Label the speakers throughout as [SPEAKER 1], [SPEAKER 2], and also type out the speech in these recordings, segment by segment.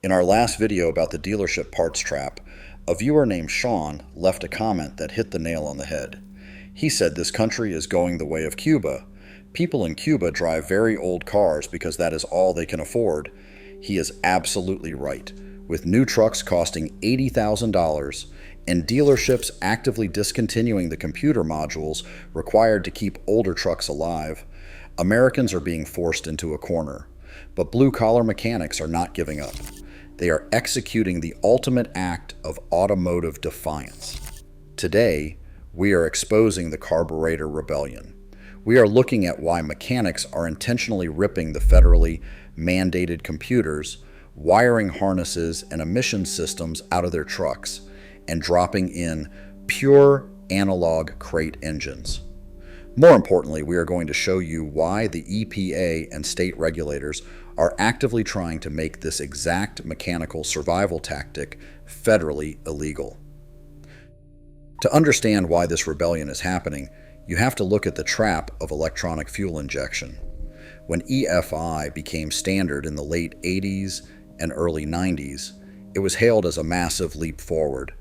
[SPEAKER 1] In our last video about the dealership parts trap, a viewer named Sean left a comment that hit the nail on the head. He said this country is going the way of Cuba. People in Cuba drive very old cars because that is all they can afford. He is absolutely right. With new trucks costing $80,000 and dealerships actively discontinuing the computer modules required to keep older trucks alive, Americans are being forced into a corner. But blue-collar mechanics are not giving up. They are executing the ultimate act of automotive defiance. Today, we are exposing the Carburetor Rebellion. We are looking at why mechanics are intentionally ripping the federally mandated computers, wiring harnesses, and emission systems out of their trucks, and dropping in pure analog crate engines. More importantly, we are going to show you why the EPA and state regulators are actively trying to make this exact mechanical survival tactic federally illegal. To understand why this rebellion is happening, you have to look at the trap of electronic fuel injection. When EFI became standard in the late 80s and early 90s, it was hailed as a massive leap forward.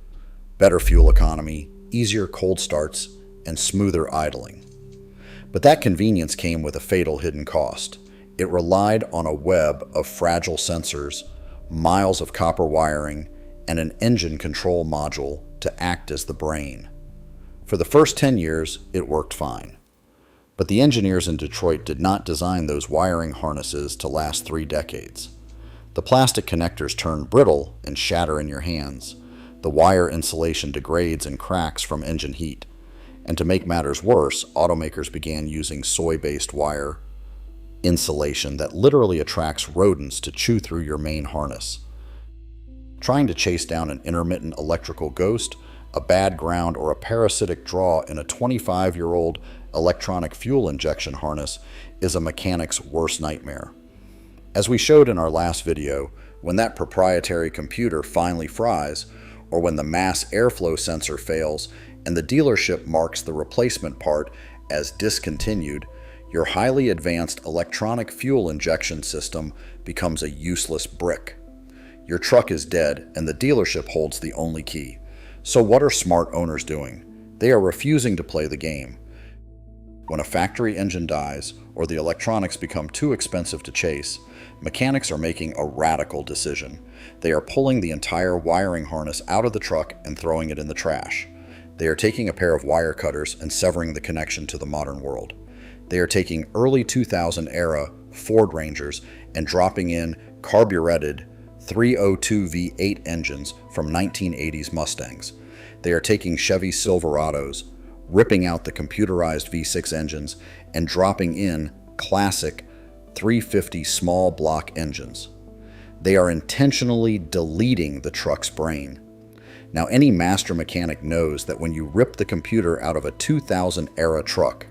[SPEAKER 1] Better fuel economy, easier cold starts, and smoother idling. But that convenience came with a fatal hidden cost. It relied on a web of fragile sensors, miles of copper wiring, and an engine control module to act as the brain. For the first 10 years, it worked fine. But the engineers in Detroit did not design those wiring harnesses to last 3 decades. The plastic connectors turn brittle and shatter in your hands. The wire insulation degrades and cracks from engine heat. And to make matters worse, automakers began using soy-based wire insulation that literally attracts rodents to chew through your main harness. Trying to chase down an intermittent electrical ghost, a bad ground, or a parasitic draw in a 25-year-old electronic fuel injection harness is a mechanic's worst nightmare. As we showed in our last video, when that proprietary computer finally fries, or when the mass airflow sensor fails and the dealership marks the replacement part as discontinued, your highly advanced electronic fuel injection system becomes a useless brick. Your truck is dead and the dealership holds the only key. So what are smart owners doing? They are refusing to play the game. When a factory engine dies or the electronics become too expensive to chase, mechanics are making a radical decision. They are pulling the entire wiring harness out of the truck and throwing it in the trash. They are taking a pair of wire cutters and severing the connection to the modern world. They are taking early 2000 era Ford Rangers and dropping in carbureted 302 V8 engines from 1980s Mustangs. They are taking Chevy Silverados, ripping out the computerized V6 engines, and dropping in classic 350 small block engines. They are intentionally deleting the truck's brain. Now, any master mechanic knows that when you rip the computer out of a 2000 era truck,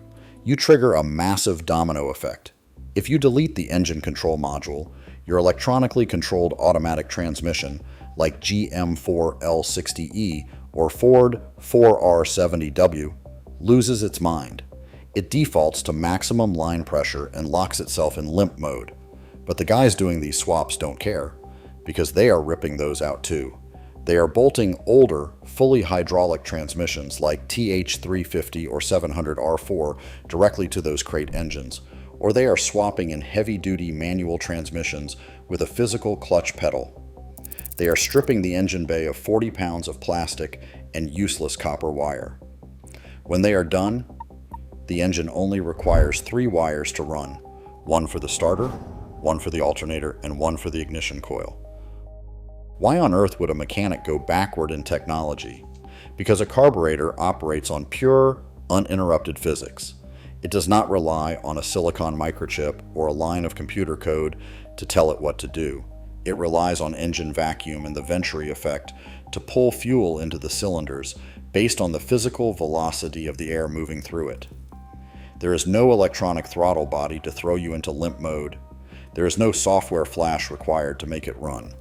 [SPEAKER 1] you trigger a massive domino effect. If you delete the engine control module, your electronically controlled automatic transmission, like GM4L60E or Ford 4R70W, loses its mind. It defaults to maximum line pressure and locks itself in limp mode. But the guys doing these swaps don't care, because they are ripping those out too. They are bolting older, fully hydraulic transmissions like TH350 or 700R4 directly to those crate engines, or they are swapping in heavy-duty manual transmissions with a physical clutch pedal. They are stripping the engine bay of 40 pounds of plastic and useless copper wire. When they are done, the engine only requires 3 wires to run, one for the starter, one for the alternator, and one for the ignition coil. Why on earth would a mechanic go backward in technology? Because a carburetor operates on pure, uninterrupted physics. It does not rely on a silicon microchip or a line of computer code to tell it what to do. It relies on engine vacuum and the Venturi effect to pull fuel into the cylinders based on the physical velocity of the air moving through it. There is no electronic throttle body to throw you into limp mode. There is no software flash required to make it run.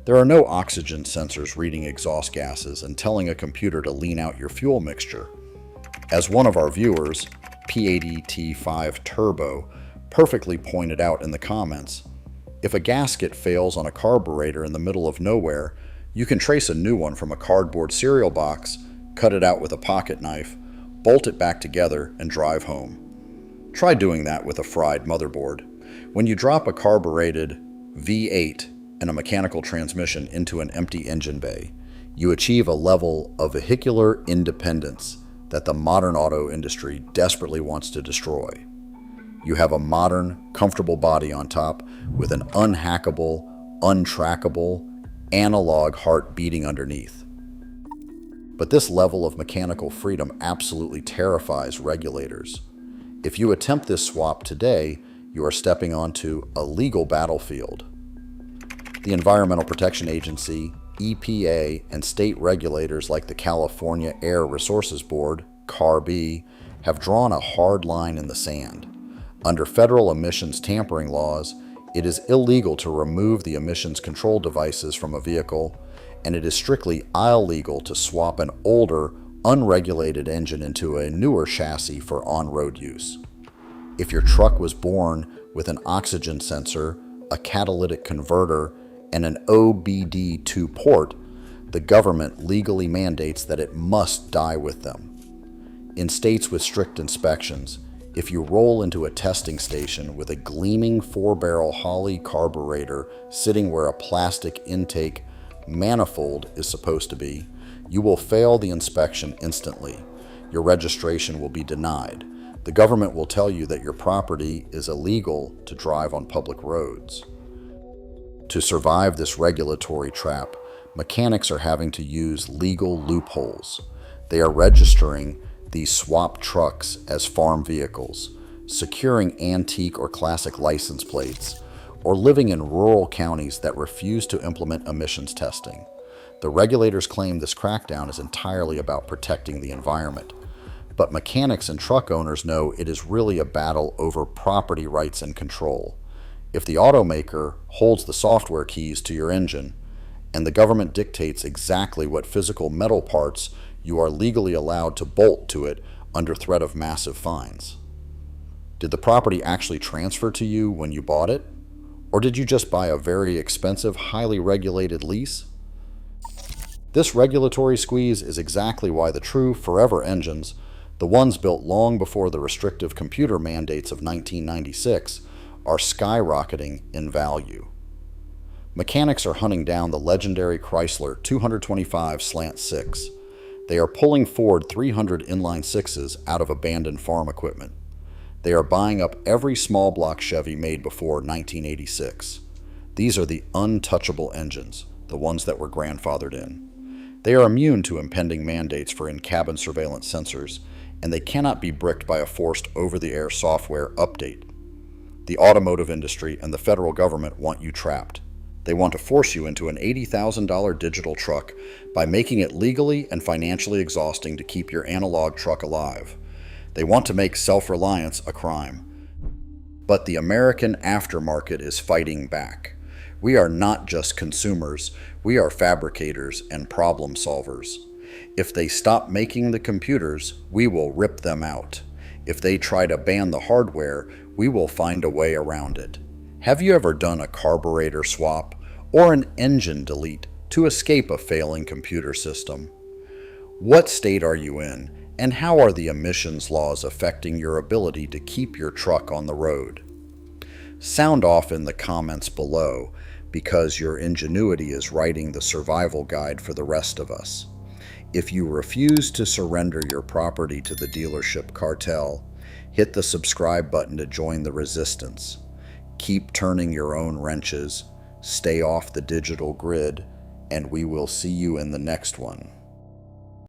[SPEAKER 1] There are no oxygen sensors reading exhaust gases and telling a computer to lean out your fuel mixture. As one of our viewers, P80T5 Turbo, perfectly pointed out in the comments, If a gasket fails on a carburetor in the middle of nowhere, you can trace a new one from a cardboard cereal box, cut it out with a pocket knife, bolt it back together, and drive home. Try doing that with a fried motherboard. When you drop a carbureted V8 and a mechanical transmission into an empty engine bay, you achieve a level of vehicular independence that the modern auto industry desperately wants to destroy. You have a modern, comfortable body on top with an unhackable, untrackable, analog heart beating underneath. But this level of mechanical freedom absolutely terrifies regulators. If you attempt this swap today, you are stepping onto a legal battlefield. The Environmental Protection Agency, EPA, and state regulators like the California Air Resources Board, CARB, have drawn a hard line in the sand. Under federal emissions tampering laws, it is illegal to remove the emissions control devices from a vehicle, and it is strictly illegal to swap an older, unregulated engine into a newer chassis for on-road use. If your truck was born with an oxygen sensor, a catalytic converter, and an OBD2 port, the government legally mandates that it must die with them. In states with strict inspections, if you roll into a testing station with a gleaming 4-barrel Holley carburetor sitting where a plastic intake manifold is supposed to be, you will fail the inspection instantly. Your registration will be denied. The government will tell you that your property is illegal to drive on public roads. To survive this regulatory trap, mechanics are having to use legal loopholes. They are registering these swap trucks as farm vehicles, securing antique or classic license plates, or living in rural counties that refuse to implement emissions testing. The regulators claim this crackdown is entirely about protecting the environment, but mechanics and truck owners know it is really a battle over property rights and control. If the automaker holds the software keys to your engine, and the government dictates exactly what physical metal parts you are legally allowed to bolt to it under threat of massive fines. Did the property actually transfer to you when you bought it? Or did you just buy a very expensive, highly regulated lease? This regulatory squeeze is exactly why the true forever engines, the ones built long before the restrictive computer mandates of 1996, are skyrocketing in value. Mechanics are hunting down the legendary Chrysler 225/6. They are pulling Ford 300 Inline Sixes out of abandoned farm equipment. They are buying up every small block Chevy made before 1986. These are the untouchable engines, the ones that were grandfathered in. They are immune to impending mandates for in-cabin surveillance sensors, and they cannot be bricked by a forced over-the-air software update. The automotive industry and the federal government want you trapped. They want to force you into an $80,000 digital truck by making it legally and financially exhausting to keep your analog truck alive. They want to make self-reliance a crime. But the American aftermarket is fighting back. We are not just consumers, we are fabricators and problem solvers. If they stop making the computers, we will rip them out. If they try to ban the hardware, we will find a way around it. Have you ever done a carburetor swap or an engine delete to escape a failing computer system? What state are you in, and how are the emissions laws affecting your ability to keep your truck on the road? Sound off in the comments below, because your ingenuity is writing the survival guide for the rest of us. If you refuse to surrender your property to the dealership cartel, hit the subscribe button to join the resistance. Keep turning your own wrenches, stay off the digital grid, and we will see you in the next one.